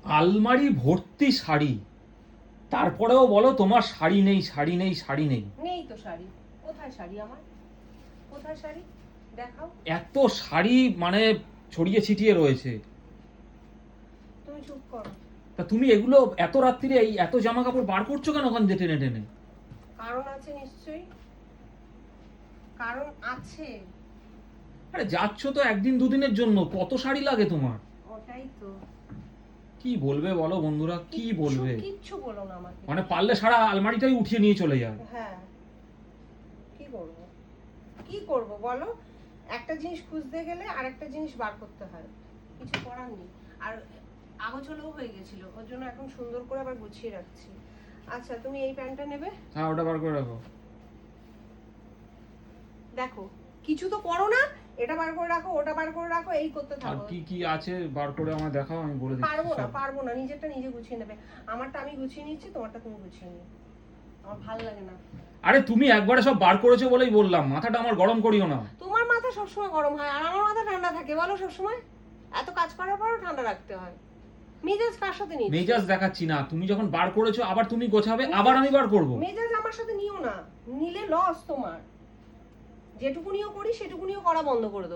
আলমারি ভর্তি শাড়ি, তারপরেও বলো তোমার শাড়ি নেই, শাড়ি নেই, শাড়ি নেই। নেই তো শাড়ি, কোথায় শাড়ি আমার, কোথায় শাড়ি দেখাও। এত শাড়ি মানে ছড়িয়ে ছিটিয়ে রয়েছে। তুমি চুপ করো। তা তুমি এগুলো এত রাত্রিরে এই এত জামা কাপড় বার করছো কেন ওখান দিয়ে টেনে টেনে? কারণ আছে নিশ্চয়ই, কারণ আছে। আরে যাচ্ছ তো একদিন দুদিনের জন্য, কত শাড়ি লাগে তোমার? ওটাই তো। কি বলবে বলো বন্ধুরা, কি বলবে? কিচ্ছু বলো না আমাকে। মানে পারলে সারা আলমারিটাই উঠিয়ে নিয়ে চলে যায়। হ্যাঁ, কি করব, কি করব বলো? একটা জিনিস খুঁজতে গেলে আর একটা জিনিস বার করতে হয়, কিছু করার নেই। আর আগোছালোও হয়ে গেছিল, ওর জন্য এখন সুন্দর করে আবার গুছিয়ে রাখছি। আচ্ছা, তুমি এই প্যান্টটা নেবে? হ্যাঁ, ওটা বার করে রাখো। দেখো, কিছু তো করো না, এটা বার করে রাখো, ওটা বার করে রাখো, এই করতে আর থাকো। কি কি আছে বার করে আমায় দেখাও, আমি বলে দিচ্ছি। পারবো না, নিজেরটা নিজে গুছিয়ে নেবে। আমারটা আমি গুছিয়ে নিচ্ছি, তোমারটা তুমি গুছিয়ে নিও। আমার ভালো লাগে না। আরে তুমি একবারে সব বার করেছো বলেই বললাম, মাথাটা আমার গরম করিও না। তোমার মাথা সবসময় গরম হয় আর আমার মাথা ঠান্ডা থাকে বলো সবসময়? এত কাজ করার পরও ঠান্ডা রাখতে হয়। মেজাজ কার সাথে নিচ্ছ? মেজাজ দেখাচ্ছি না, তুমি যখন বার করেছো আবার তুমি গোছাবে, আবার আমি বার করব। মেজাজ আমার সাথে নিও না, নিলে লস তোমার। যেটুকুনিও করি সেটুকুনিও করা বন্ধ করে দেবো।